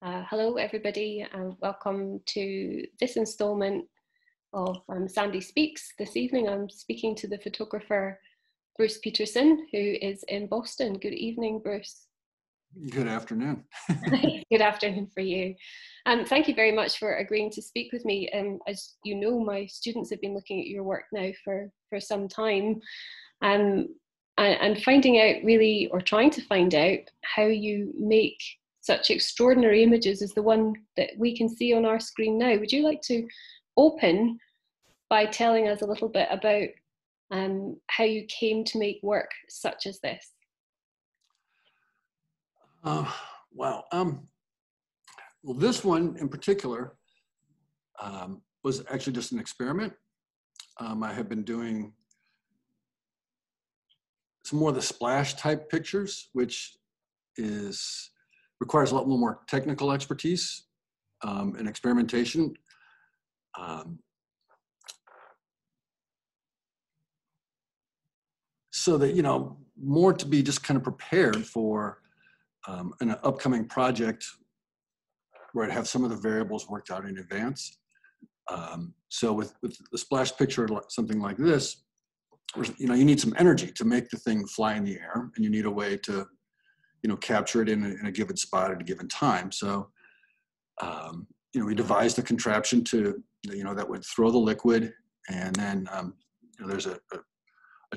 Hello, everybody, and welcome to this instalment of Sandy Speaks. This evening, I'm speaking to the photographer Bruce Peterson, who is in Boston. Good evening, Bruce. Good afternoon. Good afternoon for you. Thank you very much for agreeing to speak with me. As you know, my students have been looking at your work now for some time, and finding out really, or trying to find out, how you make such extraordinary images as the one that we can see on our screen now. Would you like to open by telling us a little bit about how you came to make work such as this? Wow. Well, this one in particular was actually just an experiment. I have been doing some more of the splash type pictures, which requires a lot more technical expertise and experimentation. So that, more to be just kind of prepared for an upcoming project where I'd have some of the variables worked out in advance. So with the splash picture, something like this, you need some energy to make the thing fly in the air, and you need a way to capture it in a given spot at a given time. So, we devised a contraption to, that would throw the liquid, and then, there's a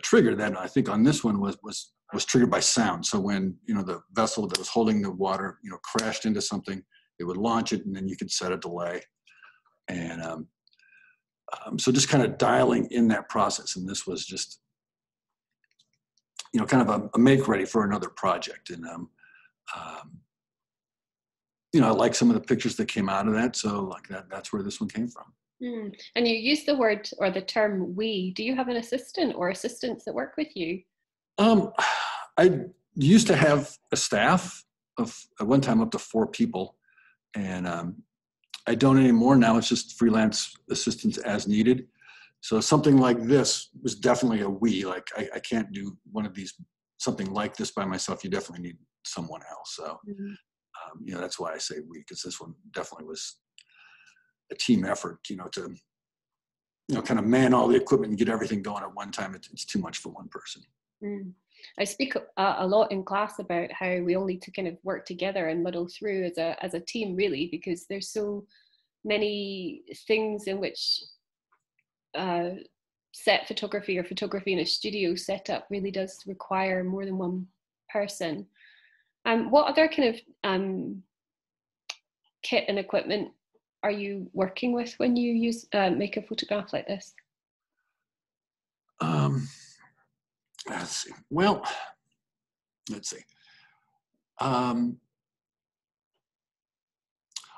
trigger that I think on this one was triggered by sound. So when, the vessel that was holding the water, crashed into something, it would launch it, and then you could set a delay. And so just kind of dialing in that process. And this was just, kind of a make ready for another project. And, I like some of the pictures that came out of that. So like that's where this one came from. And you use the word or the term "we." Do you have an assistant or assistants that work with you? I used to have a staff of, at one time, up to 4 people. And I don't anymore. Now it's just freelance assistants as needed. So something like this was definitely a we. Like I can't do something like this by myself. You definitely need someone else. So that's why I say we, because this one definitely was a team effort. To kind of man all the equipment and get everything going at one time. It's too much for one person. I speak a lot in class about how we all need to kind of work together and muddle through as a team, really, because there's so many things in which set photography or photography in a studio setup really does require more than one person. What other kind of kit and equipment are you working with when you make a photograph like this? Let's see. Well, let's see. I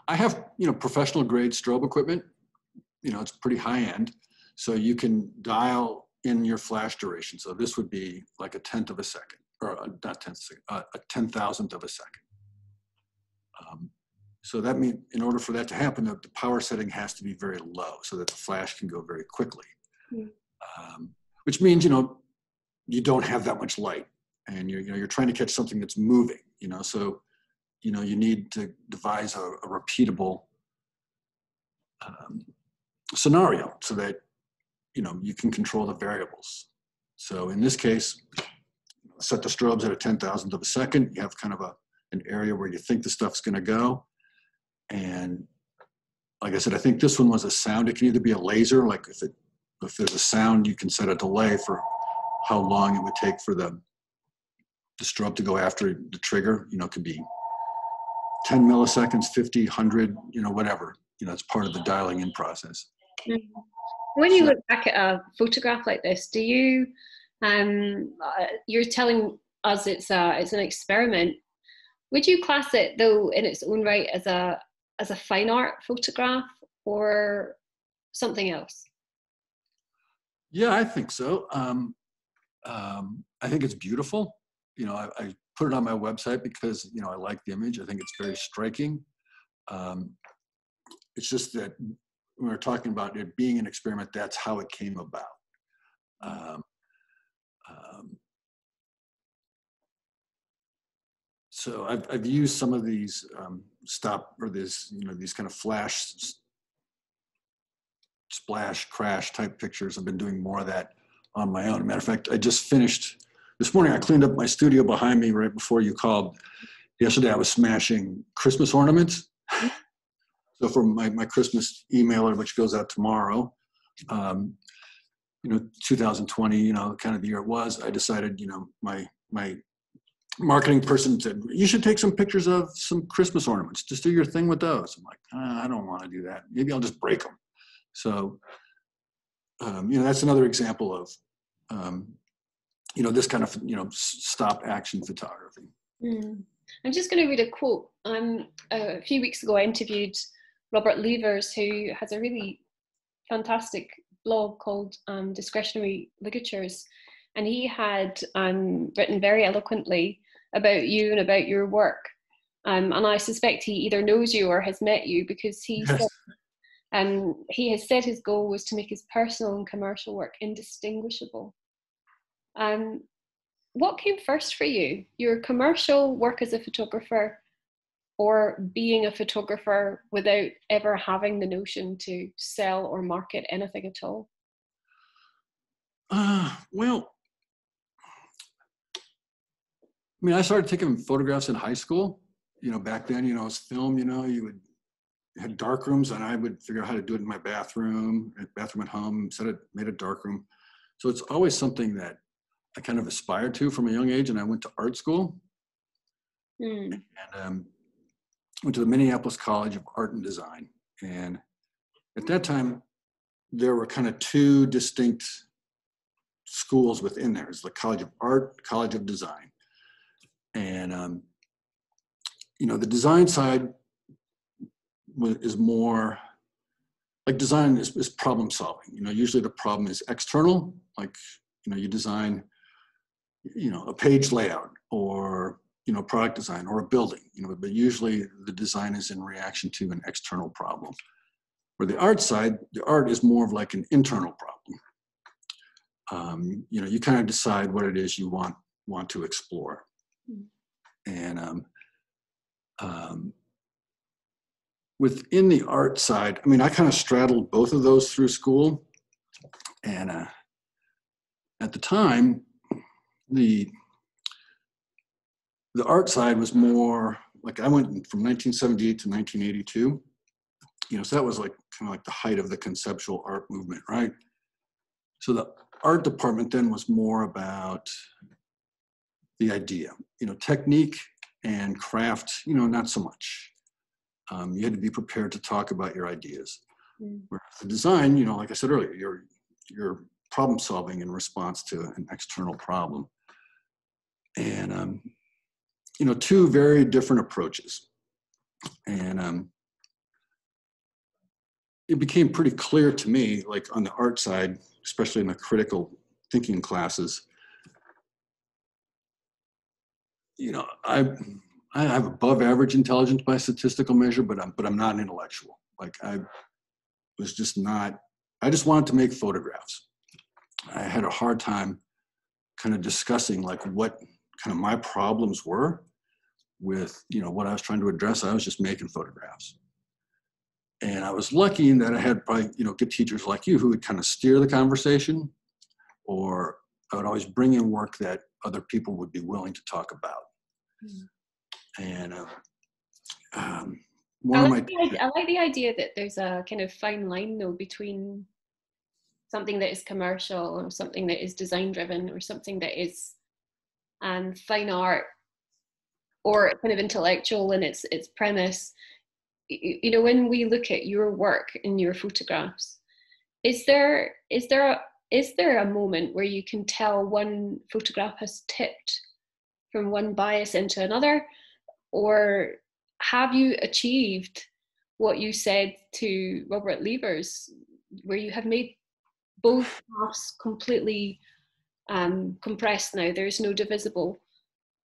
have, professional grade strobe equipment. It's pretty high end. So you can dial in your flash duration. So this would be like a 1/10 of a second, or not 10th second, a 10,000th of a second. So that means in order for that to happen, the power setting has to be very low so that the flash can go very quickly. Which means, you don't have that much light, and you're trying to catch something that's moving, so, you need to devise a repeatable scenario so that, you can control the variables. So in this case, set the strobes at a 10,000th of a second. You have kind of an area where you think the stuff's going to go. And like I said, I think this one was a sound. It can either be a laser, like if there's a sound, you can set a delay for how long it would take for the strobe to go after the trigger. It could be 10 milliseconds, 50, 100, whatever. It's part of the dialing in process. When you look back at a photograph like this, do you, you're telling us it's an experiment. Would you class it, though, in its own right as a fine art photograph or something else? Yeah, I think so. I think it's beautiful. I put it on my website because, I like the image. I think it's very striking. It's just that when we're talking about it being an experiment, that's how it came about. So I've used some of these these kind of flash, splash, crash type pictures. I've been doing more of that on my own. Matter of fact, I just finished, this morning I cleaned up my studio behind me right before you called. Yesterday I was smashing Christmas ornaments. So for my Christmas emailer, which goes out tomorrow, 2020, kind of the year it was, I decided, my marketing person said, you should take some pictures of some Christmas ornaments. Just do your thing with those. I'm like, I don't want to do that. Maybe I'll just break them. So, that's another example of, this kind of, stop action photography. Mm. I'm just going to read a quote. A few weeks ago, I interviewed Robert Levers, who has a really fantastic blog called Discretionary Ligatures. And he had written very eloquently about you and about your work. And I suspect he either knows you or has met you, because he Yes. said, he has said his goal was to make his personal and commercial work indistinguishable. What came first for you? Your commercial work as a photographer, or being a photographer without ever having the notion to sell or market anything at all? Well, I started taking photographs in high school. Back then, it was film, you had dark rooms, and I would figure out how to do it in my bathroom at home, made a dark room. So it's always something that I kind of aspired to from a young age, and I went to art school. And went to the Minneapolis College of Art and Design. And at that time, there were kind of two distinct schools within there. It's the College of Art, College of Design. And, the design side is more like, design is problem solving. Usually the problem is external, like, you design, a page layout, or, product design, or a building, but usually the design is in reaction to an external problem. Where the art side, the art is more of like an internal problem. You kind of decide what it is you want to explore. And within the art side, I kind of straddled both of those through school. And at the time, the art side was more like, I went from 1978 to 1982. So that was like kind of like the height of the conceptual art movement, right? So the art department then was more about the idea, technique and craft, not so much. You had to be prepared to talk about your ideas. Whereas the design, like I said earlier, you're problem solving in response to an external problem. And, two very different approaches. And it became pretty clear to me, like on the art side, especially in the critical thinking classes, I have above average intelligence by statistical measure, but I'm not an intellectual. Like, I just wanted to make photographs. I had a hard time kind of discussing like what kind of my problems were with, what I was trying to address. I was just making photographs. And I was lucky in that I had probably, good teachers like you who would kind of steer the conversation, or I would always bring in work that other people would be willing to talk about. And I like the idea that there's a kind of fine line, though, between something that is commercial, or something that is design driven, or something that is fine art, or kind of intellectual in its premise. When we look at your work in your photographs, is there a moment where you can tell one photograph has tipped from one bias into another, or have you achieved what you said to Robert Levers, where you have made both graphs completely compressed now? There's no divisible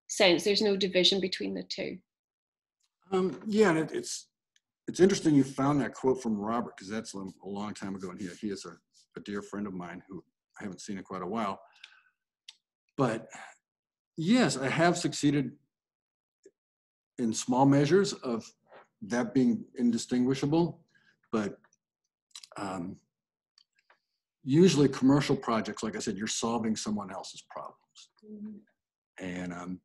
sense. There's no division between the two. Yeah, and it's interesting you found that quote from Robert, because that's a long time ago, and he is a dear friend of mine who I haven't seen in quite a while. But yes, I have succeeded in small measures of that being indistinguishable, but usually commercial projects, like I said, you're solving someone else's problems. And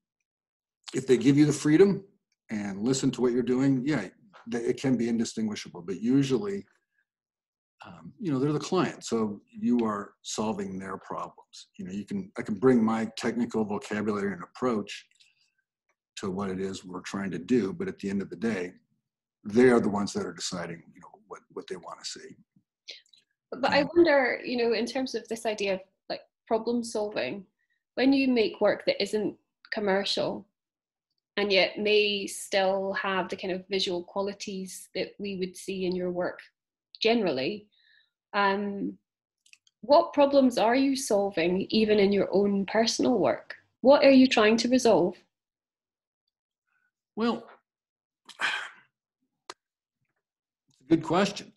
if they give you the freedom and listen to what you're doing, yeah, it can be indistinguishable, but usually, they're the client, so you are solving their problems. I can bring my technical vocabulary and approach to what it is we're trying to do, but at the end of the day, they are the ones that are deciding, what they want to see. But I wonder, in terms of this idea of like problem solving, when you make work that isn't commercial and yet may still have the kind of visual qualities that we would see in your work generally, what problems are you solving even in your own personal work? What are you trying to resolve? Well, it's a good question.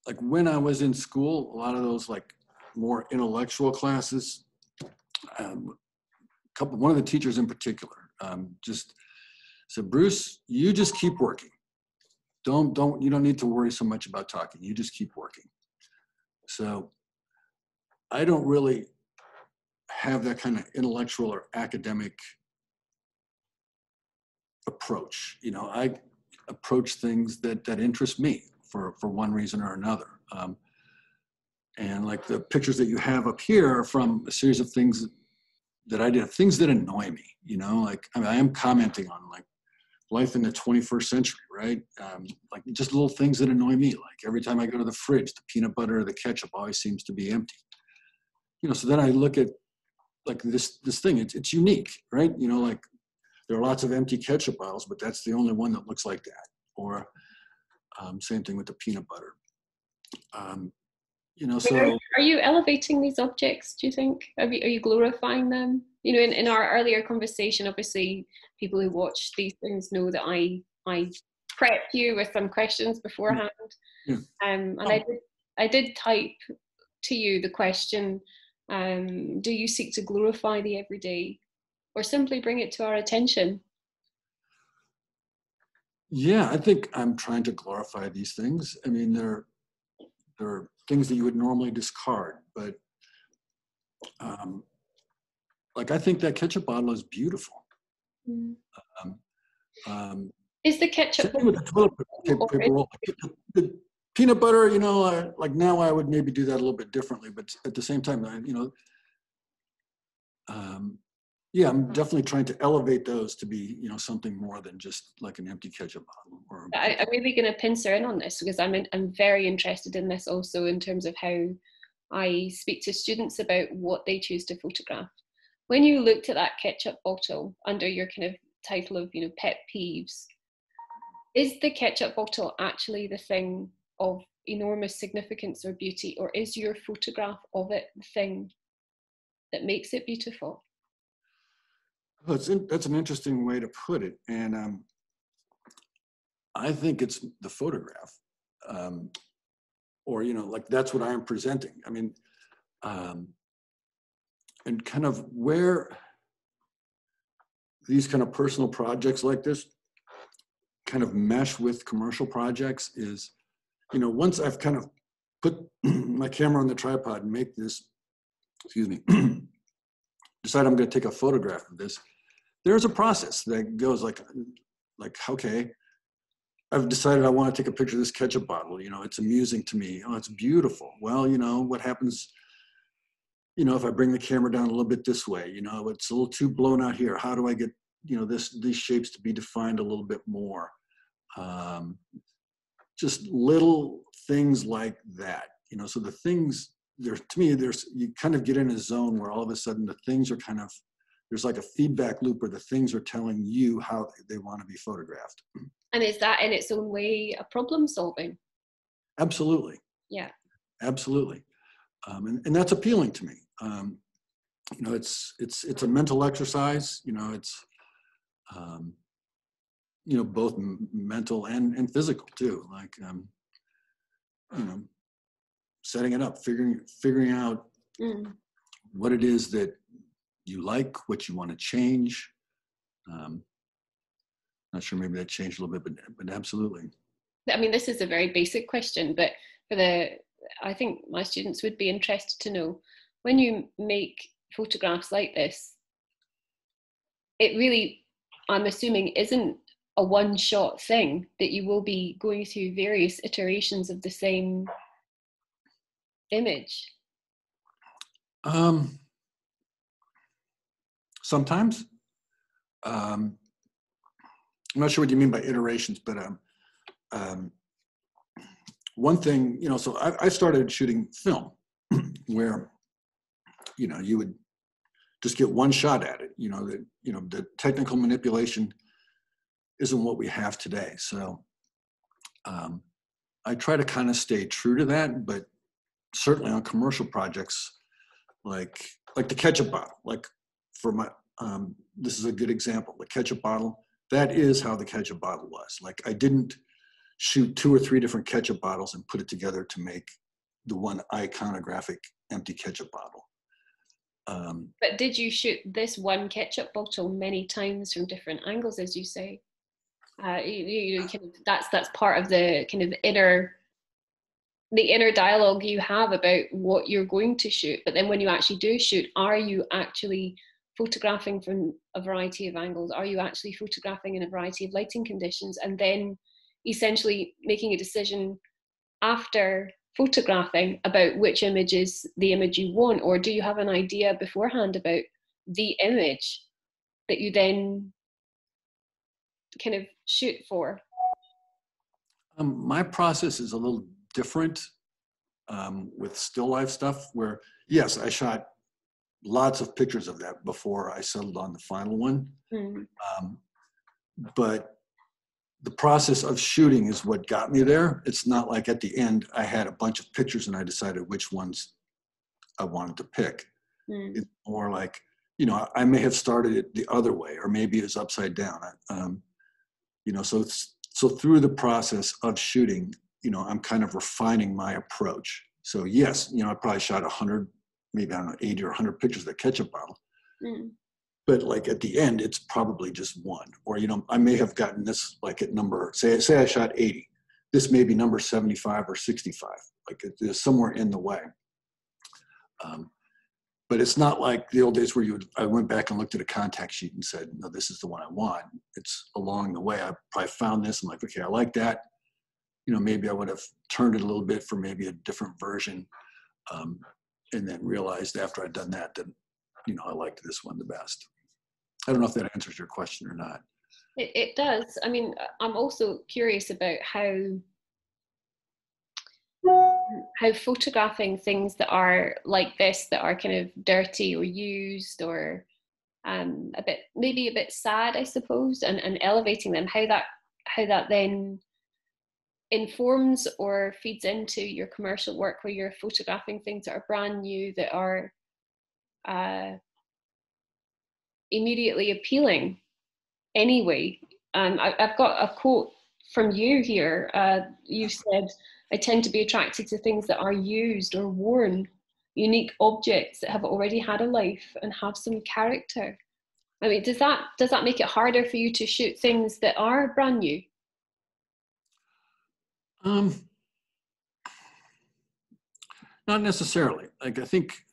Like when I was in school, a lot of those like more intellectual classes, one of the teachers in particular just said, Bruce, you just keep working. You don't need to worry so much about talking. You just keep working. So I don't really have that kind of intellectual or academic approach. I approach things that interest me for one reason or another. And like the pictures that you have up here are from a series of things that I did, things that annoy me, I am commenting on like life in the 21st century, right? Like just little things that annoy me. Like every time I go to the fridge, the peanut butter or the ketchup always seems to be empty. So then I look at like this thing, it's unique, right? Like there are lots of empty ketchup aisles, but that's the only one that looks like that. Or same thing with the peanut butter. So are you elevating these objects, do you think? Are you glorifying them? In our earlier conversation, obviously people who watch these things know that I prep you with some questions beforehand. Yeah. And I did type to you the question, do you seek to glorify the everyday or simply bring it to our attention? Yeah, I think I'm trying to glorify these things. I mean, they're things that you would normally discard, but like I think that ketchup bottle is beautiful. Is the ketchup same with the toilet paper roll? The peanut butter, like now I would maybe do that a little bit differently, but at the same time, yeah, I'm definitely trying to elevate those to be, something more than just like an empty ketchup bottle. I'm really going to pincer in on this because I'm very interested in this also in terms of how I speak to students about what they choose to photograph. When you looked at that ketchup bottle under your kind of title of, pet peeves, is the ketchup bottle actually the thing of enormous significance or beauty, or is your photograph of it the thing that makes it beautiful? Well, that's an interesting way to put it. And I think it's the photograph, or, like that's what I am presenting. I mean, and kind of where these kind of personal projects like this kind of mesh with commercial projects is, once I've kind of put my camera on the tripod and make this, decide I'm going to take a photograph of this, there's a process that goes like, okay, I've decided I want to take a picture of this ketchup bottle. It's amusing to me. Oh, it's beautiful. Well, what happens, if I bring the camera down a little bit this way, it's a little too blown out here. How do I get, these shapes to be defined a little bit more? Just little things like that, so the things to me, you kind of get in a zone where all of a sudden the things are kind of, there's like a feedback loop where the things are telling you how they want to be photographed. And is that in its own way a problem solving? Absolutely. Yeah. Absolutely. And that's appealing to me. It's a mental exercise, it's, both mental and physical too. Like, setting it up, figuring out what it is that you like, what you want to change. Not sure, maybe that changed a little bit, but absolutely. I mean, this is a very basic question, but I think my students would be interested to know, when you make photographs like this, it really, I'm assuming, isn't a one-shot thing, that you will be going through various iterations of the same image. Sometimes. I'm not sure what you mean by iterations, but one thing, so I started shooting film where, you would just get one shot at it. The technical manipulation isn't what we have today. So I try to kind of stay true to that, but certainly on commercial projects, like the ketchup bottle, like for my, this is a good example, the ketchup bottle, that is how the ketchup bottle was. Like, I didn't shoot 2 or 3 different ketchup bottles and put it together to make the one iconographic empty ketchup bottle. But did you shoot this one ketchup bottle many times from different angles, as you say? That's part of the kind of inner dialogue you have about what you're going to shoot. But then when you actually do shoot, are you actually photographing from a variety of angles? Are you actually photographing in a variety of lighting conditions, and then essentially making a decision after photographing about which image is the image you want? Or do you have an idea beforehand about the image that you then kind of shoot for? My process is a little different with still life stuff, where, yes, I shot lots of pictures of that before I settled on the final one. But the process of shooting is what got me there. It's not like at the end I had a bunch of pictures and I decided which ones I wanted to pick. It's more like, I may have started it the other way, or maybe it's upside down. So through the process of shooting, I'm kind of refining my approach. So yes, I probably shot 100, maybe, I don't know, 80 or 100 pictures of the ketchup bottle. But like at the end, it's probably just one. Or, I may have gotten this like at number, say I shot 80. This may be number 75 or 65. Like it's somewhere in the way. But it's not like the old days where I went back and looked at a contact sheet and said, no, this is the one I want. It's along the way. I probably found this. I'm like, okay, I like that. Maybe I would have turned it a little bit for maybe a different version. And then realized after I'd done that, I liked this one the best. I don't know if that answers your question or not. It does. I mean, I'm also curious about how photographing things that are like this, that are kind of dirty or used, or maybe a bit sad, I suppose, and elevating them, how that then informs or feeds into your commercial work, where you're photographing things that are brand new, that are immediately appealing anyway. I've got a quote from you here. You said, I tend to be attracted to things that are used or worn, unique objects that have already had a life and have some character. I mean, does that make it harder for you to shoot things that are brand new? Not necessarily. Like, I think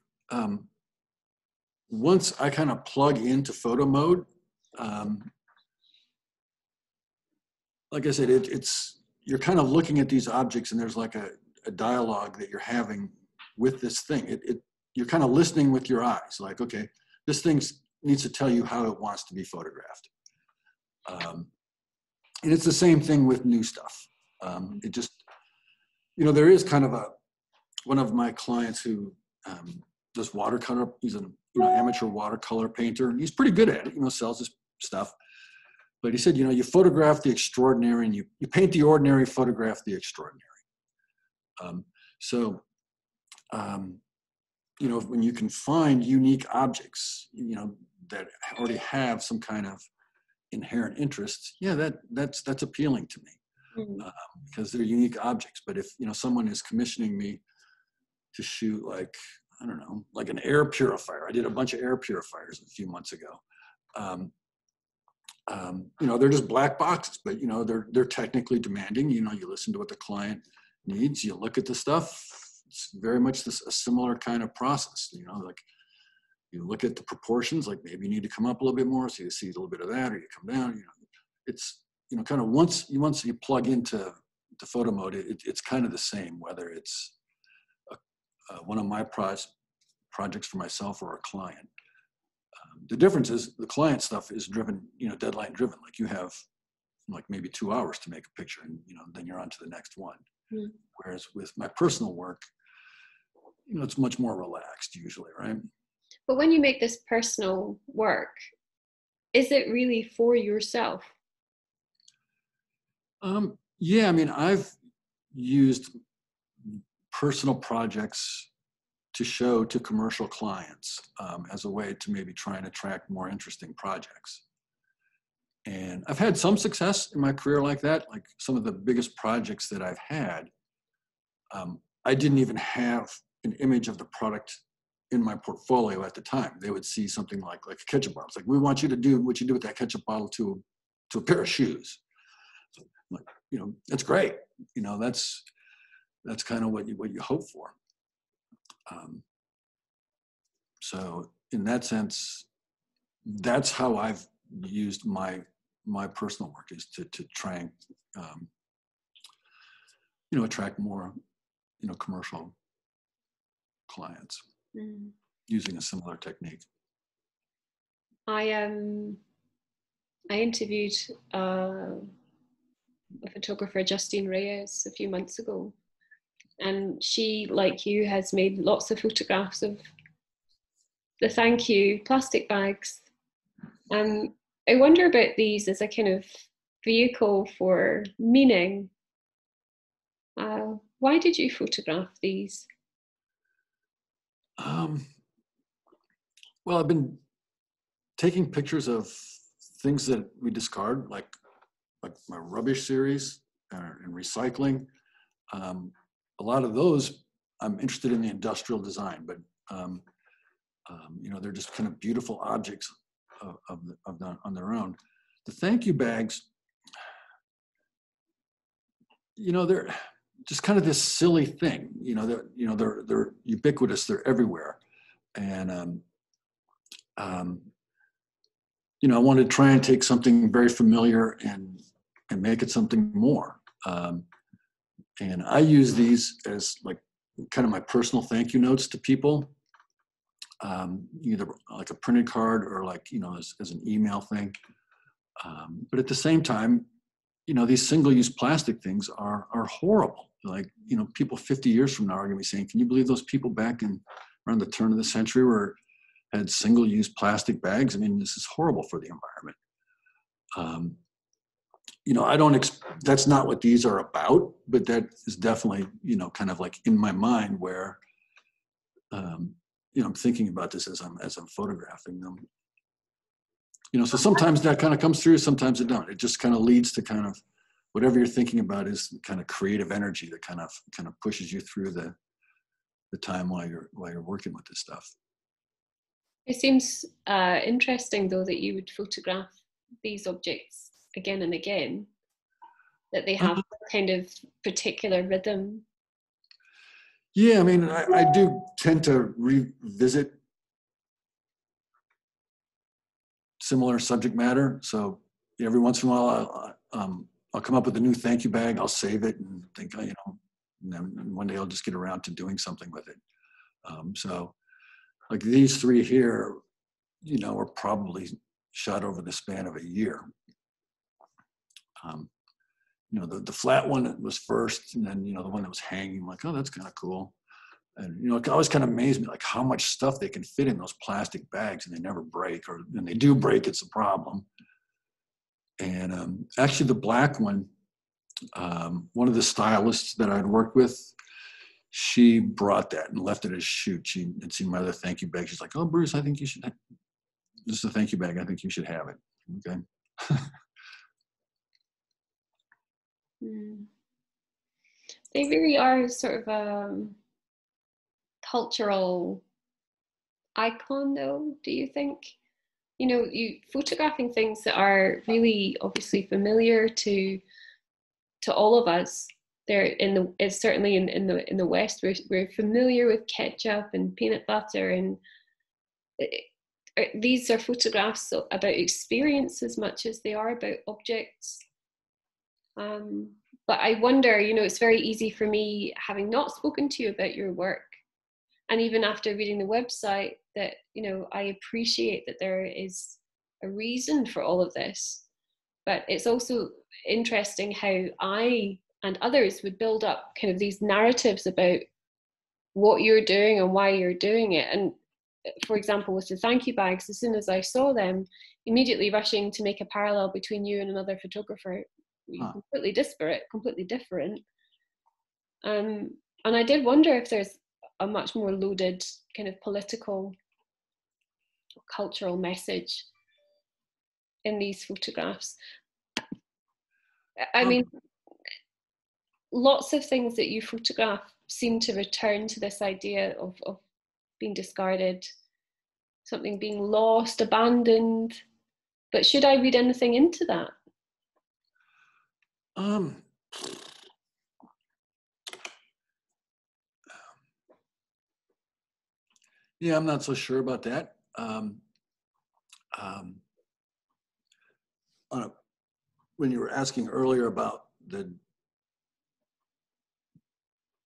once I kind of plug into photo mode, like I said, you're kind of looking at these objects, and there's like a dialogue that you're having with this thing. You're kind of listening with your eyes, like, okay, this thing needs to tell you how it wants to be photographed. And it's the same thing with new stuff. It just, there is kind of one of my clients who does watercolor. He's an amateur watercolor painter, and he's pretty good at it, sells his stuff. But he said, you photograph the extraordinary, and you paint the ordinary, photograph the extraordinary. When you can find unique objects, that already have some kind of inherent interest, yeah, that's appealing to me, because they're unique objects. But if, someone is commissioning me to shoot, like, I don't know, like an air purifier. I did a bunch of air purifiers a few months ago. You know, they're just black boxes, but you know, they're technically demanding. You know, you listen to what the client needs, you look at the stuff. It's very much a similar kind of process. You know, like you look at the proportions, like maybe you need to come up a little bit more, so you see a little bit of that, or you come down. You know, it's, you know, kind of once you plug into the photo mode, it's kind of the same, whether it's one of my projects for myself or a client. The difference is the client stuff is driven, you know, deadline driven. Like you have like maybe 2 hours to make a picture, and you know, then you're on to the next one. Mm. Whereas with my personal work, you know, it's much more relaxed usually, right? But when you make this personal work, is it really for yourself? Yeah, I mean, I've used personal projects to show to commercial clients as a way to maybe try and attract more interesting projects. And I've had some success in my career like that. Like some of the biggest projects that I've had, I didn't even have an image of the product in my portfolio at the time. They would see something like a ketchup bottle. It's like, we want you to do what you do with that ketchup bottle to a pair of shoes. So, like, you know, that's great. You know, that's kind of what you hope for. So in that sense, that's how I've used my personal work, is to try and you know, attract more, you know, commercial clients using a similar technique. I interviewed a photographer, Justine Reyes, a few months ago, and she, like you, has made lots of photographs of the thank you plastic bags. I wonder about these as a kind of vehicle for meaning. Why did you photograph these? Well, I've been taking pictures of things that we discard, like my rubbish series and recycling. A lot of those, I'm interested in the industrial design, but you know, they're just kind of beautiful objects on their own. The thank you bags, you know, they're just kind of this silly thing. You know, they're ubiquitous. They're everywhere, and you know, I wanted to try and take something very familiar and make it something more. And I use these as like kind of my personal thank you notes to people, either like a printed card or like, you know, as an email thing. But at the same time, you know, these single-use plastic things are horrible. Like, you know, people 50 years from now are going to be saying, can you believe those people back in around the turn of the century had single-use plastic bags? I mean, this is horrible for the environment. You know, that's not what these are about, but that is definitely, you know, kind of like in my mind where, you know, I'm thinking about this as I'm photographing them. You know, so sometimes that kind of comes through, sometimes it don't. It just kind of leads to kind of whatever you're thinking about is kind of creative energy that kind of pushes you through the time while you're working with this stuff. It seems interesting, though, that you would photograph these objects again and again, that they have a kind of particular rhythm. Yeah, I mean, I do tend to revisit similar subject matter. So every once in a while, I'll come up with a new thank you bag. I'll save it and think, you know, and then one day I'll just get around to doing something with it. So like these three here, you know, are probably shot over the span of a year. You know, the flat one was first, and then, you know, the one that was hanging, I'm like, oh, that's kind of cool. And, you know, it always kind of amazed me, like how much stuff they can fit in those plastic bags, and they never break, or when they do break, it's a problem. And actually the black one, one of the stylists that I'd worked with, she brought that and left it as shoot. She had seen my other thank you bag. She's like, oh, Bruce, I think you should, this is a thank you bag. I think you should have it. Okay. They really are sort of cultural icon though, do you think? You know, you photographing things that are really obviously familiar to all of us. They're in the, it's certainly in the West, we're familiar with ketchup and peanut butter, and these are photographs about experience as much as they are about objects. But I wonder, you know, it's very easy for me, having not spoken to you about your work, and even after reading the website, that, you know, I appreciate that there is a reason for all of this. But it's also interesting how I and others would build up kind of these narratives about what you're doing and why you're doing it. And for example, with the thank you bags, as soon as I saw them, immediately rushing to make a parallel between you and another photographer, completely disparate, completely different. And I did wonder if there's a much more loaded kind of political, cultural message in these photographs. I mean, lots of things that you photograph seem to return to this idea of being discarded, something being lost, abandoned. But should I read anything into that? Yeah, I'm not so sure about that. When you were asking earlier about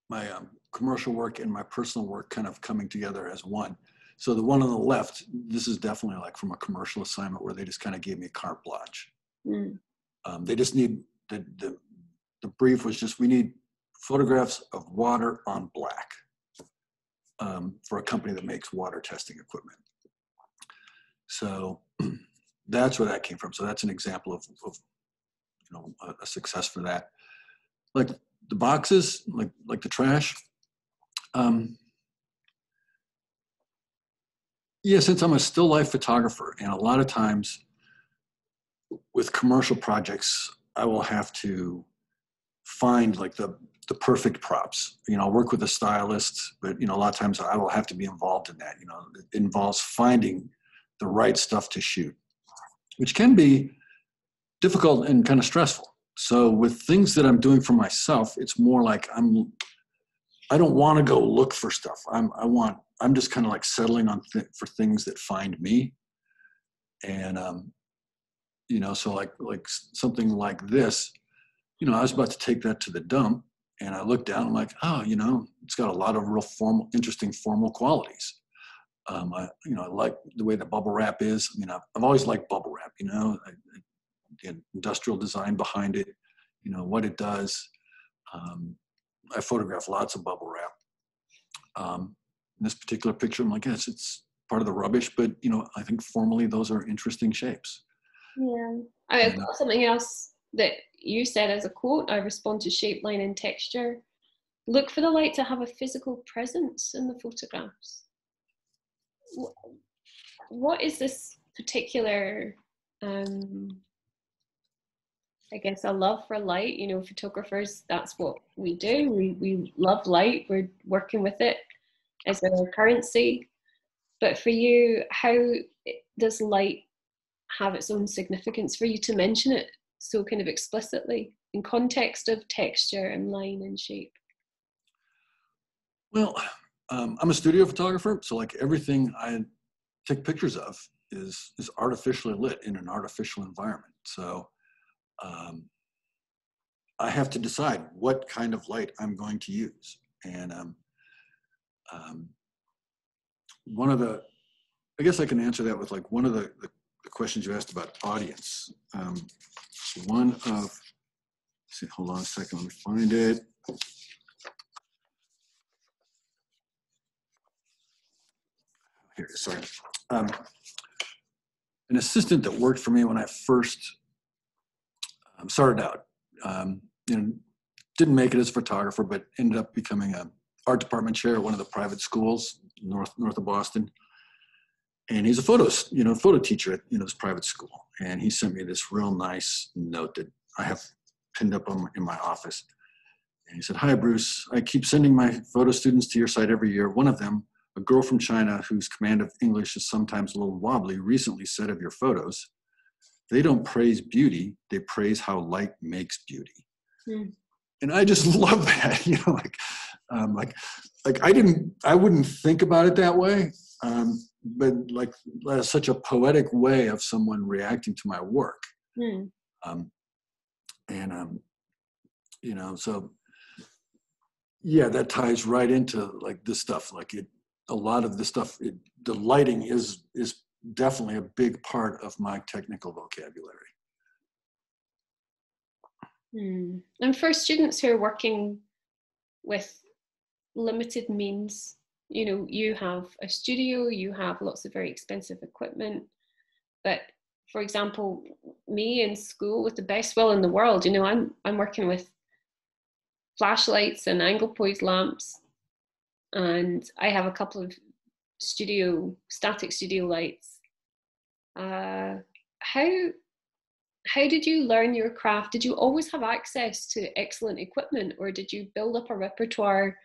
my commercial work and my personal work kind of coming together as one. So the one on the left, this is definitely like from a commercial assignment where they just kind of gave me a carte blanche. They just need, the brief was just, we need photographs of water on black for a company that makes water testing equipment. So that's where that came from. So that's an example of you know, a success for that. Like the boxes, like the trash. Yeah, since I'm a still life photographer, and a lot of times with commercial projects, I will have to find like the perfect props. You know, I'll work with a stylist, but you know, a lot of times I will have to be involved in that. You know, it involves finding the right stuff to shoot, which can be difficult and kind of stressful. So with things that I'm doing for myself, it's more like I don't want to go look for stuff. I'm just kind of like settling on for things that find me. And you know, so like something like this, you know, I was about to take that to the dump, and I looked down, I'm like, oh, you know, it's got a lot of real formal, interesting formal qualities. You know, I like the way the bubble wrap is. I mean, I've always liked bubble wrap, you know, the industrial design behind it, you know, what it does. I photograph lots of bubble wrap. In this particular picture, I'm like, yes, it's part of the rubbish, but, you know, I think formally those are interesting shapes. Yeah. I've got something else that you said as a quote. I respond to shape, line, and texture. Look for the light to have a physical presence in the photographs. What is this particular, I guess, a love for light? You know, photographers, that's what we do. We love light. We're working with it as our currency. But for you, how does light have its own significance for you to mention it so kind of explicitly in context of texture and line and shape? Well, I'm a studio photographer, so like everything I take pictures of is artificially lit in an artificial environment. So I have to decide what kind of light I'm going to use. And one of the, I guess I can answer that with like one of the questions you asked about audience. One of, see, hold on a second, let me find it. Here, sorry. An assistant that worked for me when I first started out, you know, didn't make it as a photographer, but ended up becoming an art department chair at one of the private schools north of Boston. And he's a photo teacher at, you know, this private school. And he sent me this real nice note that I have pinned up in my office. And he said, "Hi, Bruce. I keep sending my photo students to your site every year. One of them, a girl from China whose command of English is sometimes a little wobbly, recently said of your photos, they don't praise beauty, they praise how light makes beauty." Mm. And I just love that, I wouldn't think about it that way, but like that's such a poetic way of someone reacting to my work. Mm. Um, so yeah, that ties right into like this stuff. Like a lot of this stuff, the lighting is definitely a big part of my technical vocabulary. Mm. And for students who are working with limited means, you have a studio, you have lots of very expensive equipment, but for example, me in school with the best will in the world, I'm working with flashlights and angle poise lamps, and I have a couple of static studio lights. How did you learn your craft? Did you always have access to excellent equipment, or did you build up a repertoire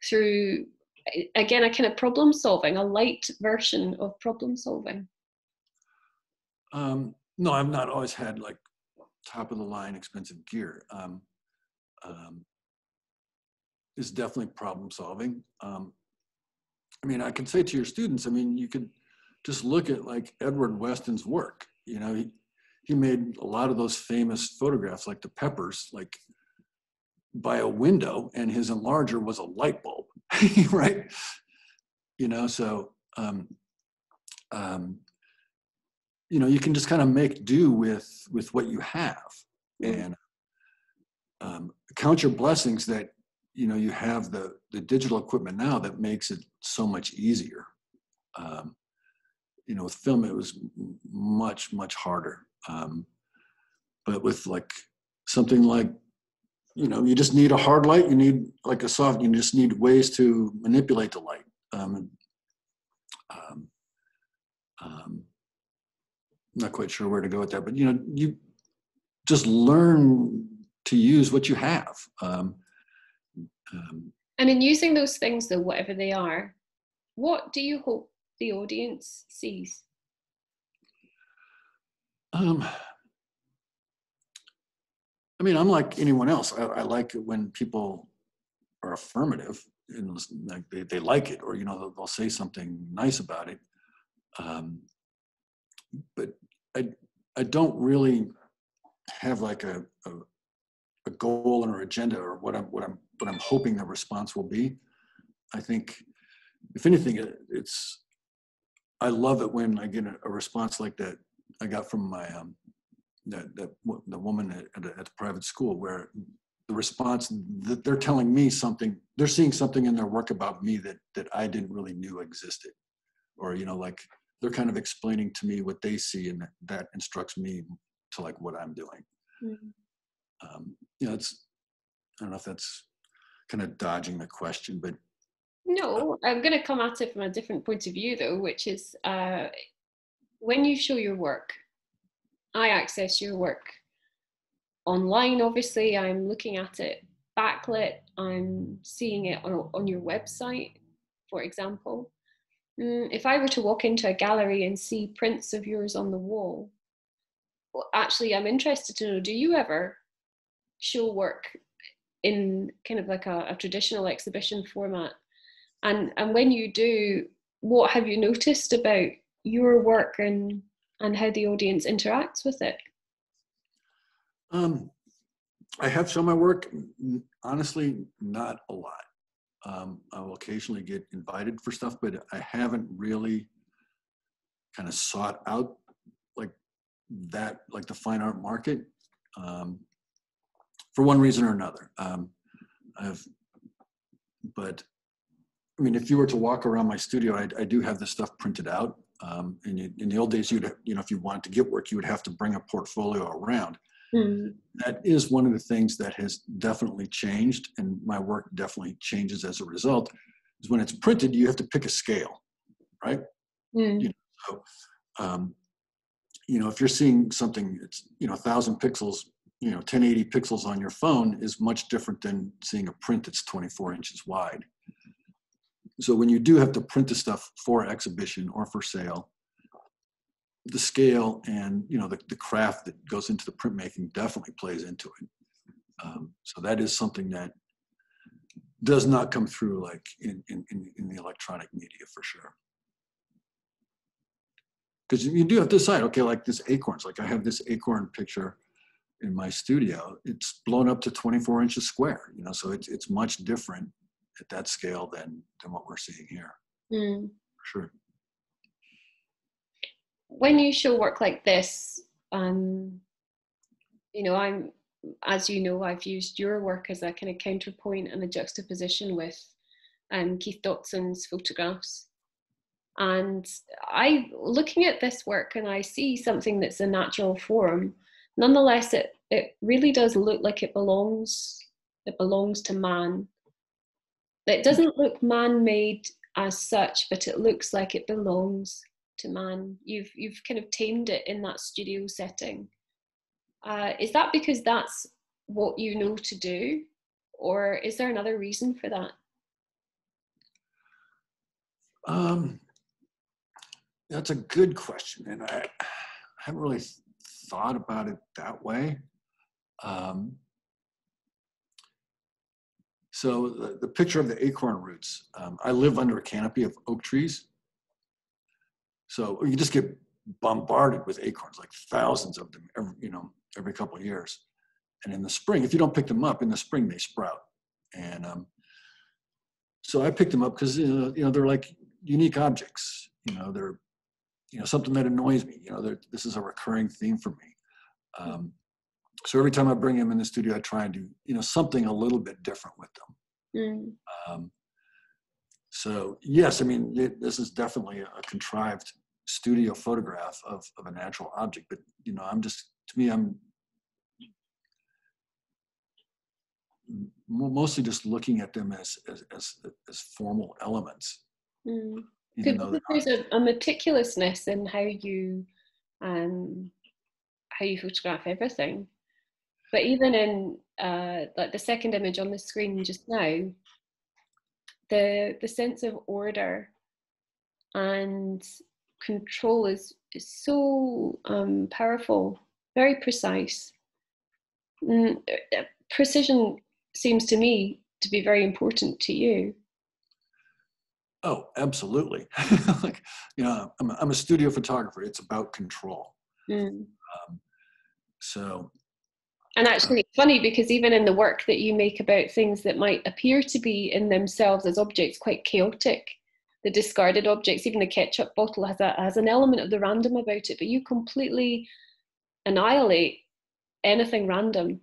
through, again, a kind of problem solving, a light version of problem solving? No, I've not always had like top of the line expensive gear. It's definitely problem solving. I can say to your students, you could just look at like Edward Weston's work. He made a lot of those famous photographs, like the peppers, like by a window, and his enlarger was a light bulb, right? You can just kind of make do with what you have, and count your blessings that you have the digital equipment now that makes it so much easier. With film it was much harder, but with like something like you just need a hard light, you need like a soft, you just need ways to manipulate the light. I'm not quite sure where to go with that, but you just learn to use what you have. And in using those things, though, whatever they are, what do you hope the audience sees? I'm like anyone else. I like it when people are affirmative and like they like it, or they'll say something nice about it. But I don't really have like a goal or agenda or what I'm hoping the response will be. I think if anything, I love it when I get a response like that I got from my the woman at the private school, where the response that they're telling me something, they're seeing something in their work about me that I didn't really knew existed, or like they're kind of explaining to me what they see, and that instructs me to like what I'm doing. It's, I don't know if that's kind of dodging the question, but no, I'm going to come at it from a different point of view, though, which is when you show your work, I access your work online. Obviously, I'm looking at it backlit. I'm seeing it on your website, for example. If I were to walk into a gallery and see prints of yours on the wall, well, actually, I'm interested to know, do you ever show work in kind of like a traditional exhibition format? And when you do, what have you noticed about your work and how the audience interacts with it? I have shown my work, honestly, not a lot. I will occasionally get invited for stuff, but I haven't really kind of sought out like that, like the fine art market, for one reason or another. If you were to walk around my studio, I do have this stuff printed out. In the old days, if you wanted to get work, you would have to bring a portfolio around. That is one of the things that has definitely changed, and my work definitely changes as a result, is when it's printed, you have to pick a scale, right? If you're seeing something, it's 1,000 pixels 1080 pixels on your phone is much different than seeing a print that's 24 inches wide. So when you do have to print the stuff for exhibition or for sale, the scale and the craft that goes into the printmaking definitely plays into it. So that is something that does not come through like in the electronic media for sure. Because you do have to decide, okay, like this acorns, like I have this acorn picture in my studio, it's blown up to 24 inches square, so it's much different at that scale than what we're seeing here. For sure. When you show work like this, as you know, I've used your work as a kind of counterpoint and a juxtaposition with Keith Dotson's photographs. And looking at this work, and I see something that's a natural form. Nonetheless, it really does look like it belongs to man. It doesn't look man-made as such, but it looks like it belongs to man. You've kind of tamed it in that studio setting. Is that because that's what you know to do, or is there another reason for that? That's a good question, and I haven't really thought about it that way. So the picture of the acorn roots, I live under a canopy of oak trees. So you just get bombarded with acorns, like thousands of them every couple of years. And in the spring, if you don't pick them up, in the spring they sprout. And so I picked them up because they're like unique objects. They're something that annoys me. This is a recurring theme for me. So every time I bring them in the studio, I try and do something a little bit different with them. So yes, I mean this is definitely a contrived studio photograph of a natural object, but I'm mostly just looking at them as formal elements. There's a meticulousness in how you photograph everything. But even in like the second image on the screen just now, the sense of order and control is so powerful, very precise. Precision seems to me to be very important to you. Oh, absolutely. Like, I'm a studio photographer. It's about control. And actually, it's funny because even in the work that you make about things that might appear to be in themselves as objects quite chaotic, the discarded objects, even the ketchup bottle has an element of the random about it, but you completely annihilate anything random.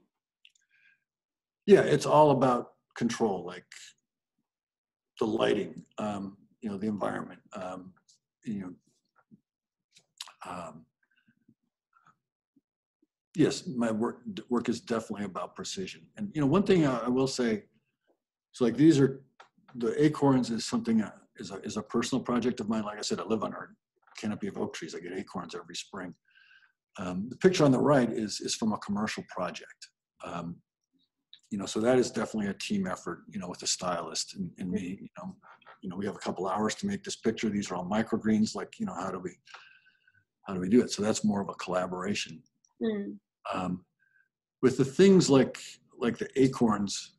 Yeah, it's all about control, like the lighting, the environment, yes, my work is definitely about precision. And one thing I will say, so like the acorns is something is a personal project of mine. Like I said, I live under a canopy of oak trees. I get acorns every spring. The picture on the right is from a commercial project. So that is definitely a team effort, with the stylist and me. We have a couple hours to make this picture. These are all microgreens. Like, how do we do it? So that's more of a collaboration. With the things like the acorns,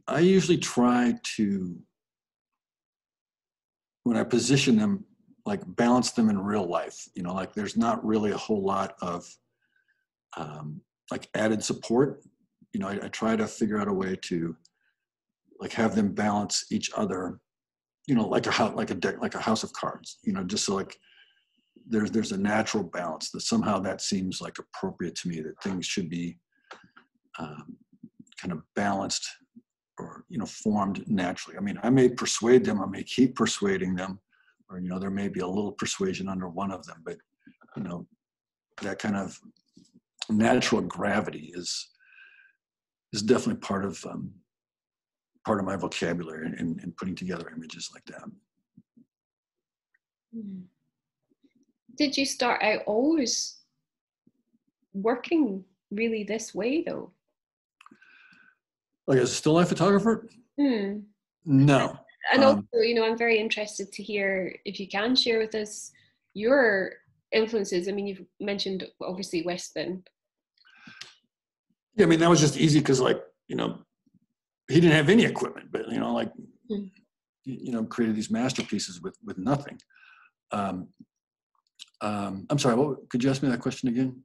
I usually try to, when I position them, like balance them in real life. Like there's not really a whole lot of like added support. I try to figure out a way to like have them balance each other, like a house of cards, just so like there's a natural balance that somehow that seems like appropriate to me, that things should be kind of balanced or, formed naturally. I mean, I may persuade them, I may keep persuading them, or, there may be a little persuasion under one of them, but, that kind of natural gravity is definitely part of my vocabulary in putting together images like that. Did you start out always working really this way though? Like as a still life photographer? Hmm. No. And also, you know, I'm very interested to hear if you can share with us your influences. I mean, you've mentioned obviously Westman. Yeah, I mean, that was just easy because, like, you know, he didn't have any equipment, but, you know, like, you know, created these masterpieces with nothing. I'm sorry, could you ask me that question again?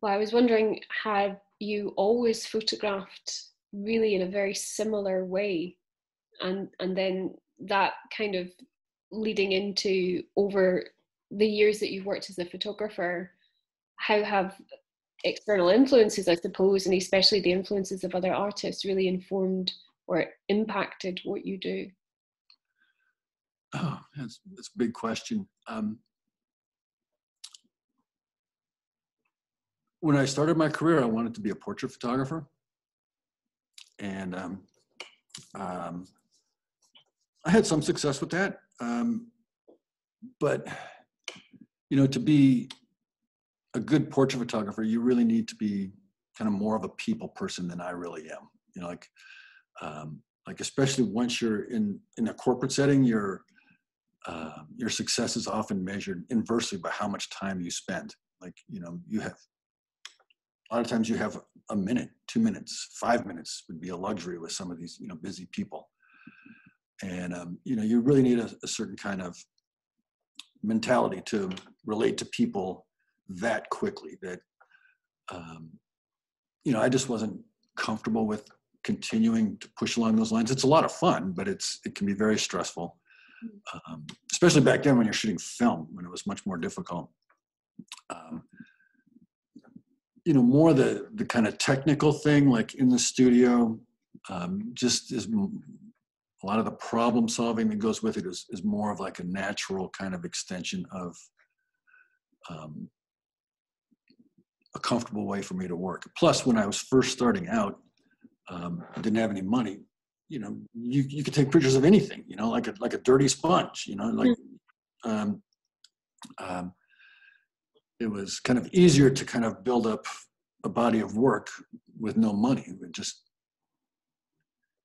Well, I was wondering, have you always photographed really in a very similar way? And then that kind of leading into over the years that you've worked as a photographer, how have external influences, I suppose, and especially the influences of other artists really informed or impacted what you do? Oh, that's a big question. When I started my career, I wanted to be a portrait photographer. And I had some success with that. But, you know, to be a good portrait photographer, you really need to be kind of more of a people person than I really am. You know, like especially once you're in a corporate setting, your success is often measured inversely by how much time you spend. Like, you know, a lot of times you have a minute, 2 minutes, 5 minutes would be a luxury with some of these, you know, busy people. And, you know, you really need a certain kind of mentality to relate to people that quickly that, you know, I just wasn't comfortable with continuing to push along those lines. It's a lot of fun, but it can be very stressful, especially back then when you're shooting film, when it was much more difficult. You know, more the kind of technical thing, like in the studio, just is a lot of the problem solving that goes with it is more of like a natural kind of extension of a comfortable way for me to work. Plus, when I was first starting out, I didn't have any money. You know, you could take pictures of anything. You know, like a dirty sponge. You know, like it was kind of easier to kind of build up a body of work with no money, with just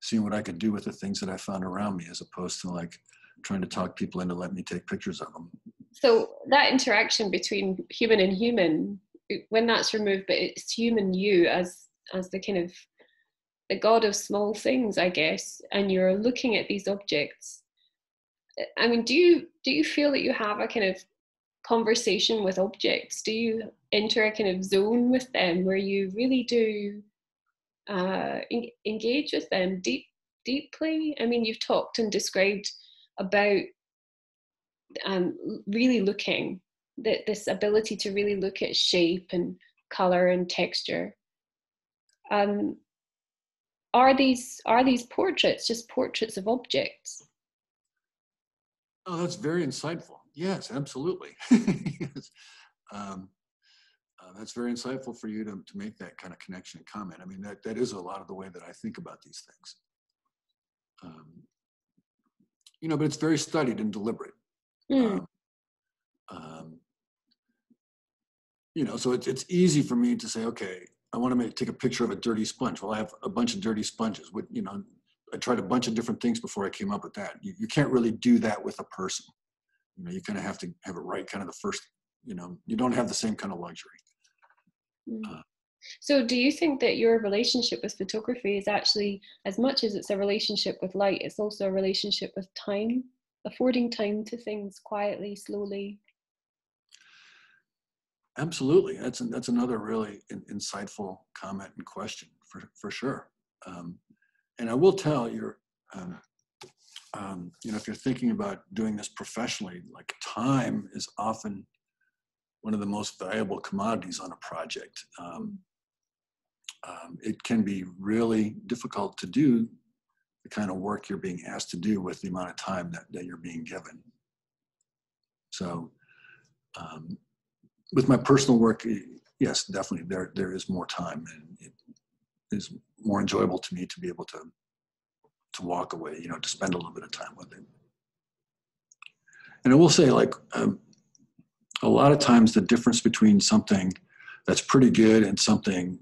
seeing what I could do with the things that I found around me, as opposed to like trying to talk people into letting me take pictures of them. So that interaction between human and human, when that's removed, but it's human you as the kind of the god of small things, I guess, and you're looking at these objects. I mean, do you feel that you have a kind of conversation with objects? Do you enter a kind of zone with them where you really do engage with them deeply? I mean, you've talked and described about really looking, this ability to really look at shape and color and texture. Are these portraits just portraits of objects? Oh, that's very insightful. Yes, absolutely. Yes. That's very insightful for you to make that kind of connection and comment. I mean, that is a lot of the way that I think about these things. You know, but it's very studied and deliberate. You know, so it's easy for me to say, okay, I want to take a picture of a dirty sponge. Well, I have a bunch of dirty sponges. You know, I tried a bunch of different things before I came up with that. You can't really do that with a person. You know, you kind of have to have it right kind of the first, you know, you don't have the same kind of luxury. So do you think that your relationship with photography is actually, as much as it's a relationship with light, it's also a relationship with time, affording time to things quietly, slowly? Absolutely. That's another really insightful comment and question for sure. And I will tell you, you know, if you're thinking about doing this professionally, like time is often one of the most valuable commodities on a project. It can be really difficult to do the kind of work you're being asked to do with the amount of time that you're being given. So with my personal work, yes, definitely there is more time, and it is more enjoyable to me to be able to walk away, you know, to spend a little bit of time with it. And I will say, like, a lot of times the difference between something that's pretty good and something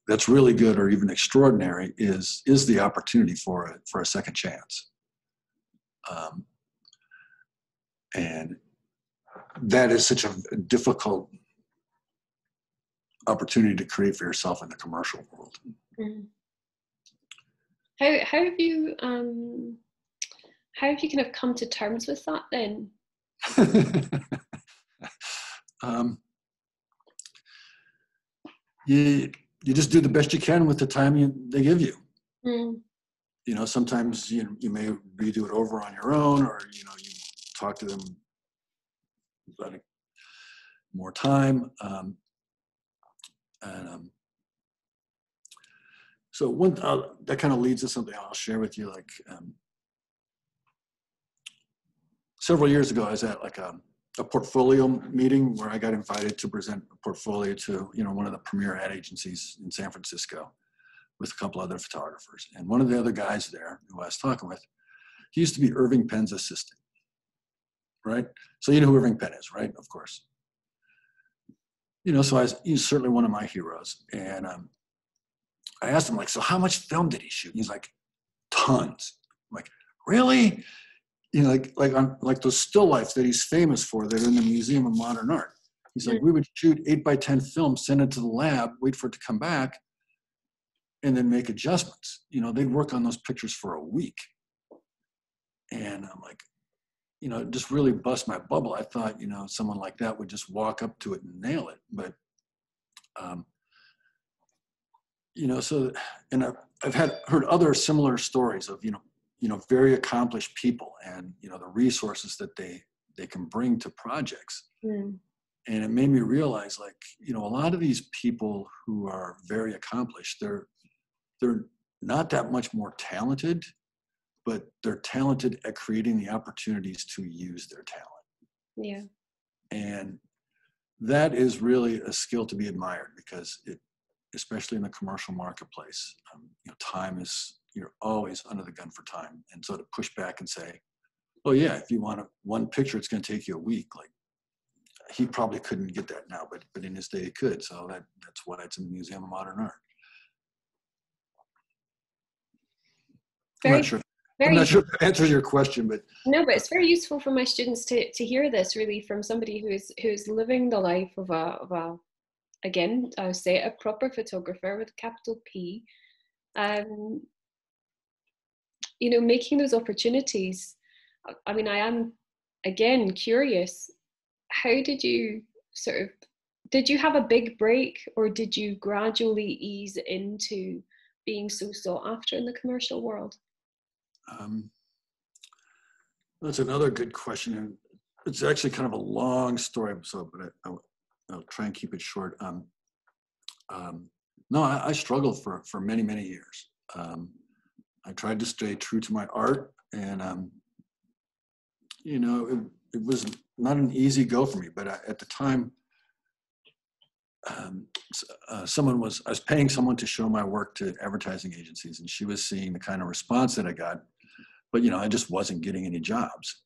that's really good or even extraordinary is the opportunity for a second chance. And that is such a difficult opportunity to create for yourself in the commercial world. Mm. How have you kind of come to terms with that then? You just do the best you can with the time they give you. Mm. You know, sometimes you may redo it over on your own, or you talk to them about more time. So that kind of leads to something I'll share with you. Like several years ago, I was at like a portfolio meeting where I got invited to present a portfolio to one of the premier ad agencies in San Francisco with a couple other photographers. And one of the other guys there who I was talking with, he used to be Irving Penn's assistant, right? So you know who Irving Penn is, right? Of course. So he's certainly one of my heroes. And I asked him, like, so how much film did he shoot? He's like, tons. I'm like, really? Like those still lifes that he's famous for that are in the Museum of Modern Art. He's like, we would shoot 8x10 film, send it to the lab, wait for it to come back, and then make adjustments. They'd work on those pictures for a week. And I'm like, it just really bust my bubble. I thought, someone like that would just walk up to it and nail it. But, so, and I've heard other similar stories of, very accomplished people and, the resources that they can bring to projects. Mm. And it made me realize, like, a lot of these people who are very accomplished, they're not that much more talented, but they're talented at creating the opportunities to use their talent. Yeah. And that is really a skill to be admired, because especially in the commercial marketplace, time is, you're always under the gun for time. And so to push back and say, oh yeah, if you want one picture, it's going to take you a week. Like, he probably couldn't get that now, but in his day he could. So that's why it's in the Museum of Modern Art. I'm not sure if that answers your question, but no, but it's very useful for my students to hear this, really, from somebody who's living the life of a again, I would say a proper photographer with a capital P. Making those opportunities. I mean, I am again curious. How did you did you have a big break, or did you gradually ease into being so sought after in the commercial world? That's another good question. And it's actually kind of a long story, but I'll try and keep it short. No, I struggled for many, many years. I tried to stay true to my art, and it was not an easy go for me. But at the time, I was paying someone to show my work to advertising agencies, and she was seeing the kind of response that I got, but I just wasn't getting any jobs.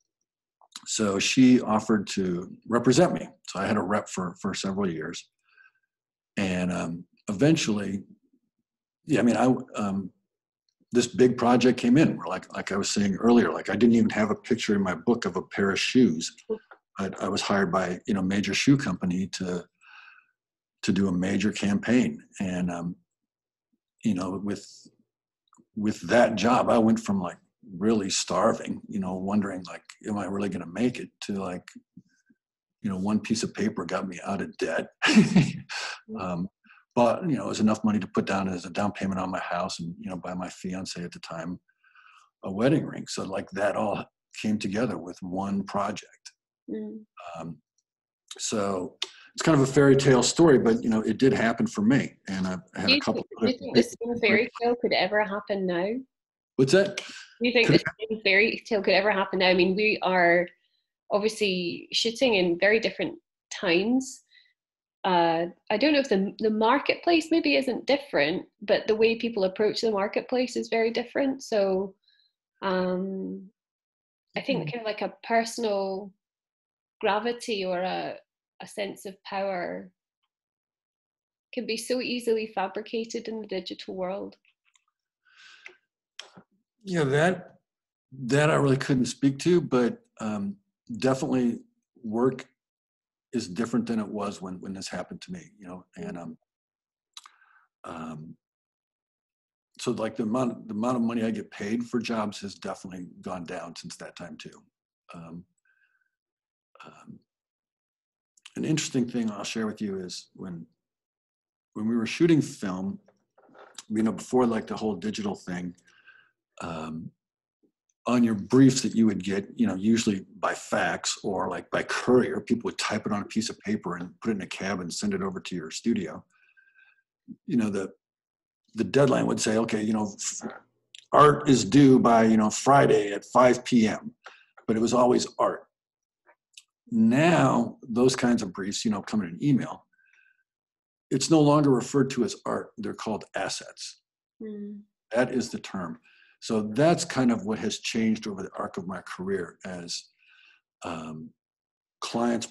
So she offered to represent me. So I had a rep for several years, and eventually, this big project came in. Where like I was saying earlier, like I didn't even have a picture in my book of a pair of shoes. I was hired by a major shoe company to do a major campaign, and with that job, I went from like really starving, wondering like, am I really going to make it, to like, one piece of paper got me out of debt. But it was enough money to put down as a down payment on my house, and buy my fiance at the time a wedding ring. So like that all came together with one project. So it's kind of a fairy tale story, but it did happen for me, and I had a couple. Do you think this fairy tale could ever happen now? What's that? Do you think this fairy tale could ever happen now? I mean, we are obviously shooting in very different times. I don't know if the marketplace maybe isn't different, but the way people approach the marketplace is very different. So I think kind of like a personal gravity or a sense of power can be so easily fabricated in the digital world. Yeah, that I really couldn't speak to, but definitely work is different than it was when this happened to me, you know, and so like the amount of money I get paid for jobs has definitely gone down since that time too. Um, an interesting thing I'll share with you is when we were shooting film, you know, before like the whole digital thing, on your briefs that you would get, you know, usually by fax or like by courier, people would type it on a piece of paper and put it in a cab and send it over to your studio. You know, the deadline would say, okay, you know, art is due by, you know, Friday at 5 p.m., but it was always art. Now, those kinds of briefs, you know, come in an email. It's no longer referred to as art. They're called assets. That is the term. So that's kind of what has changed over the arc of my career as clients,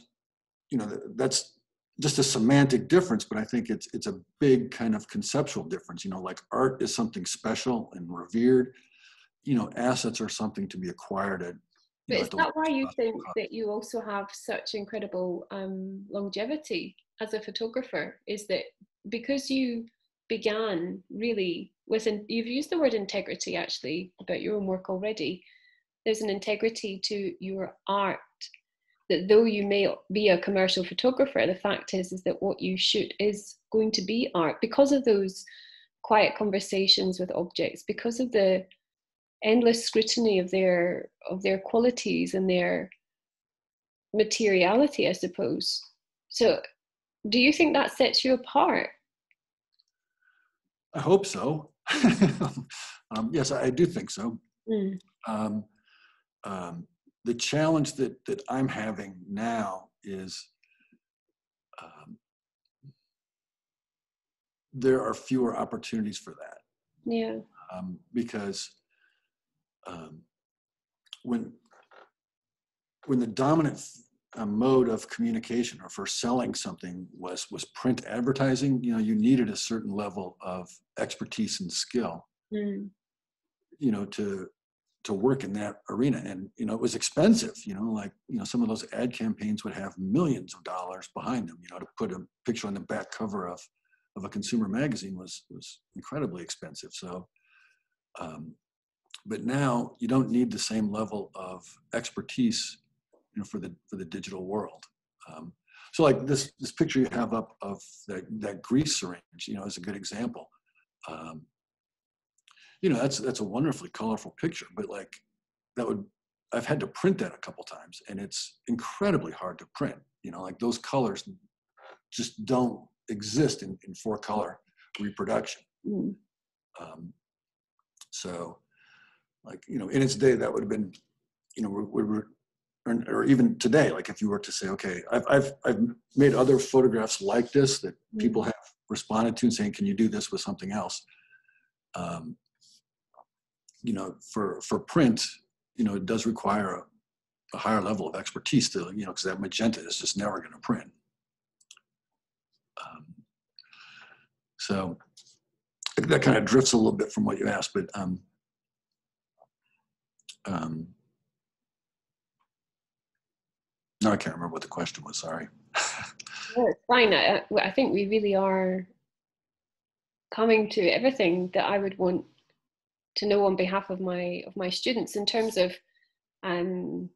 you know, that's just a semantic difference, but I think it's a big kind of conceptual difference. You know, like art is something special and revered. You know, assets are something to be acquired at. But is that why you think that you also have such incredible longevity as a photographer? Is that because you began really you've used the word integrity actually about your own work already. There's an integrity to your art that though you may be a commercial photographer, the fact is that what you shoot is going to be art because of those quiet conversations with objects, because of the endless scrutiny of their qualities and their materiality, I suppose. So do you think that sets you apart? I hope so. Yes, I do think so. The challenge that I'm having now is there are fewer opportunities for that. Yeah. Because when the dominant mode of communication or for selling something was print advertising, you know, you needed a certain level of expertise and skill, you know, to work in that arena. And, you know, it was expensive, you know, like, you know, some of those ad campaigns would have millions of dollars behind them, you know, to put a picture on the back cover of a consumer magazine was incredibly expensive. So, but now you don't need the same level of expertise, you know, for the digital world. So like this picture you have up of that grease syringe, you know, is a good example. You know, that's a wonderfully colorful picture, but like I've had to print that a couple times and it's incredibly hard to print. You know, like those colors just don't exist in 4-color reproduction. So like, you know, in its day that would have been, you know, or even today, like if you were to say, okay, I've made other photographs like this that people have responded to and saying, can you do this with something else? You know, for print, you know, it does require a higher level of expertise to, you know, because that magenta is just never going to print. So that kind of drifts a little bit from what you asked, but no, I can't remember what the question was. Sorry. No, it's fine. I think we really are coming to everything that I would want to know on behalf of my students in terms of going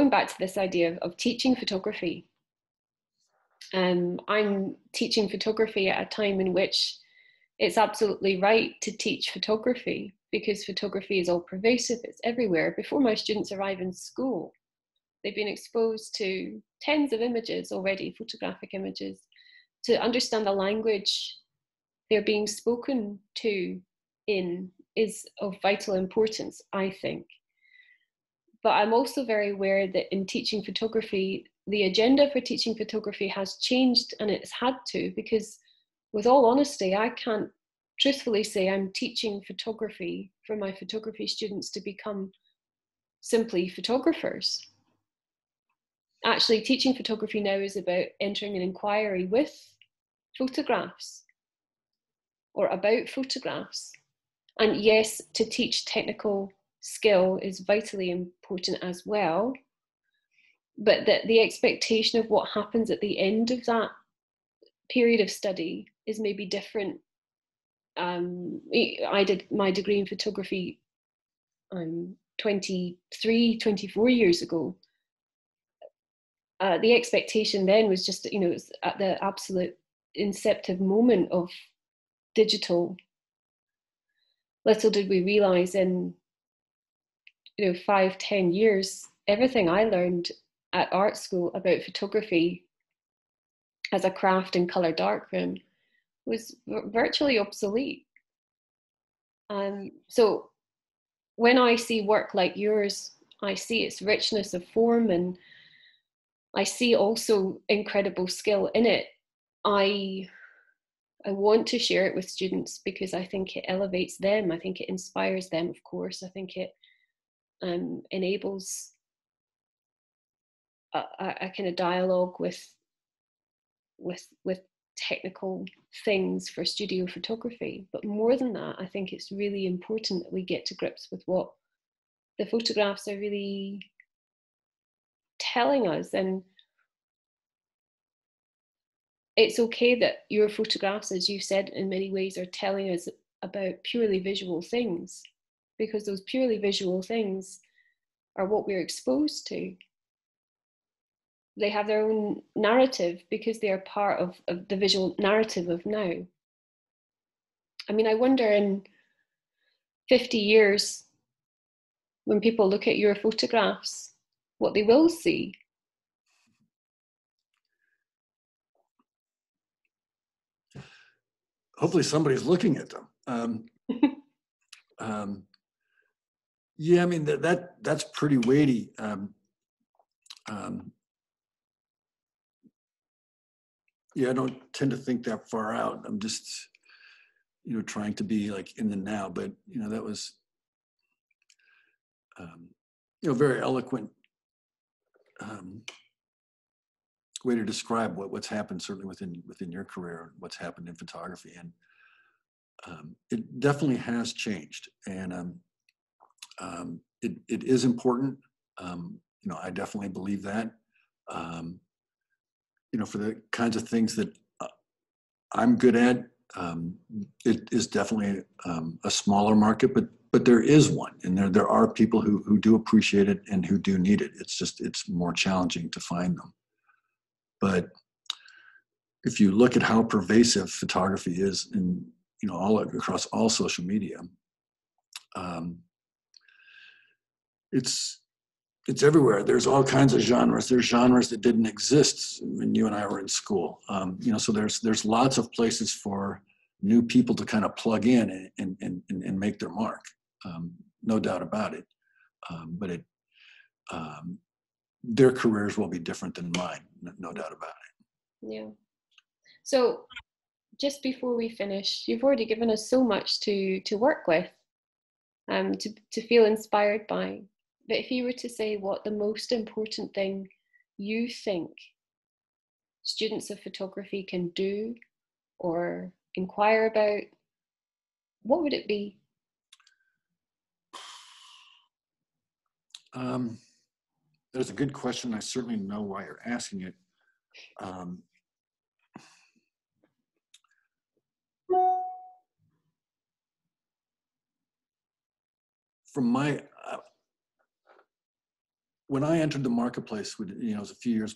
back to this idea of teaching photography. I'm teaching photography at a time in which it's absolutely right to teach photography because photography is all pervasive, it's everywhere. Before my students arrive in school, they've been exposed to tens of images already, photographic images, to understand the language they're being spoken to in is of vital importance, I think. But I'm also very aware that in teaching photography, the agenda for teaching photography has changed, and it's had to, because with all honesty, I can't truthfully say I'm teaching photography for my photography students to become simply photographers. actually teaching photography now is about entering an inquiry with photographs or about photographs. And yes, to teach technical skill is vitally important as well, but the expectation of what happens at the end of that period of study is maybe different. I did my degree in photography 23, 24 years ago. The expectation then was just, it was at the absolute inceptive moment of digital. Little did we realize in 5-10 years, everything I learned at art school about photography as a craft in color darkroom was virtually obsolete. So when I see work like yours, I see its richness of form, and I see also incredible skill in it. I want to share it with students because I think it elevates them. I think it inspires them, of course. I think it enables a kind of dialogue with technical things for studio photography. But more than that, I think it's really important that we get to grips with what the photographs are really telling us. And it's okay that your photographs, as you said, in many ways are telling us about purely visual things, because those purely visual things are what we're exposed to. They have their own narrative because they are part of the visual narrative of now. I mean, I wonder in 50 years, when people look at your photographs, what they will see. Hopefully somebody's looking at them. Yeah, I mean, that's pretty weighty. Yeah, I don't tend to think that far out. I'm just, trying to be like in the now, but, that was, very eloquent way to describe what's happened, certainly within your career, what's happened in photography. And it definitely has changed. And it is important. I definitely believe that. For the kinds of things that I'm good at, it is definitely a smaller market, but there is one, and there are people who do appreciate it and who do need it. It's more challenging to find them. But if you look at how pervasive photography is in all across all social media, it's everywhere. There's all kinds of genres. There's genres that didn't exist when you and I were in school. So there's lots of places for new people to kind of plug in and make their mark. No doubt about it. But their careers will be different than mine. No doubt about it. Yeah. So just before we finish, you've already given us so much to work with, to feel inspired by. But if you were to say what the most important thing you think students of photography can do or inquire about, what would it be? That's a good question. I certainly know why you're asking it. From my, when I entered the marketplace, it was a few years,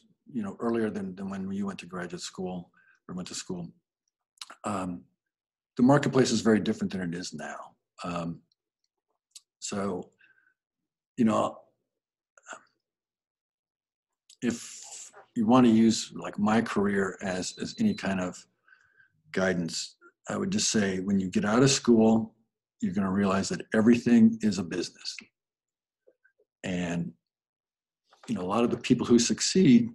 earlier than when you went to graduate school or went to school. The marketplace is very different than it is now. So, if you want to use like my career as any kind of guidance, I would just say when you get out of school, you're going to realize that everything is a business. And, a lot of the people who succeed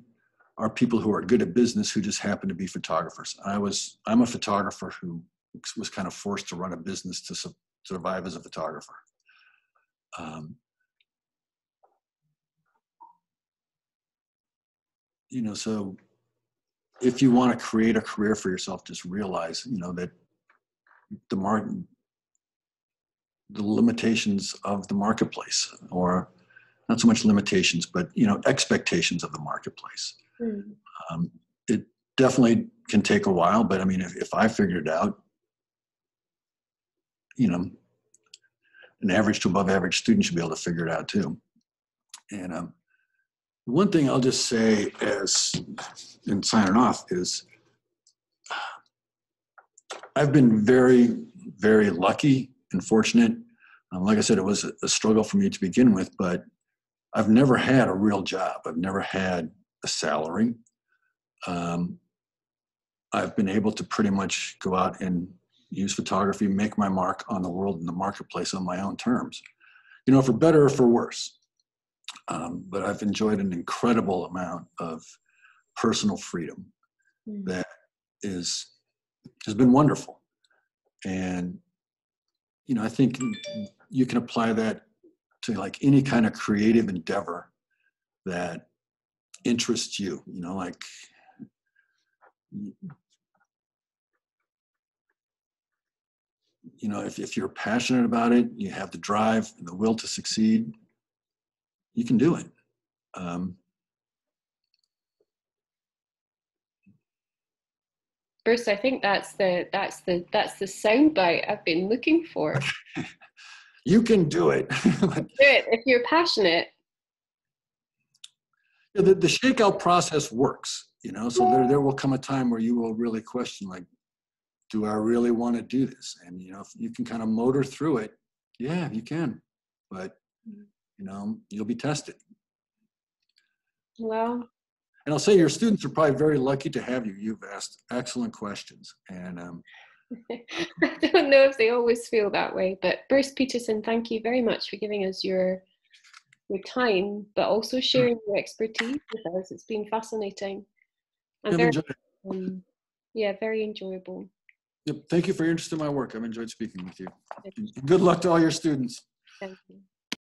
are people who are good at business who just happen to be photographers. I'm a photographer who was kind of forced to run a business to survive as a photographer. so if you want to create a career for yourself, just realize, that the limitations of the marketplace, or not so much limitations, but, expectations of the marketplace. It definitely can take a while, but I mean, if I figured it out, an average to above average student should be able to figure it out too. And one thing I'll just say in signing off is I've been very, very lucky and fortunate. Like I said, it was a struggle for me to begin with, but I've never had a real job. I've never had a salary. I've been able to pretty much go out and use photography, make my mark on the world and the marketplace on my own terms, for better or for worse. But I've enjoyed an incredible amount of personal freedom that has been wonderful. And, I think you can apply that to like any kind of creative endeavor that interests you, if you're passionate about it, you have the drive and the will to succeed, you can do it. Bruce, I think that's the soundbite I've been looking for. You can do it. Do it if you're passionate. The shakeout process works, so there will come a time where you will really question, like, do I really want to do this? And, if you can kind of motor through it, yeah, you can, but, you'll be tested. Well, and I'll say your students are probably very lucky to have you. You've asked excellent questions. And I don't know if they always feel that way, but Bruce Peterson, thank you very much for giving us your time, but also sharing your expertise with us. It's been fascinating. And very enjoyable. Yep. Thank you for your interest in my work. I've enjoyed speaking with you. Good luck to all your students. Thank you.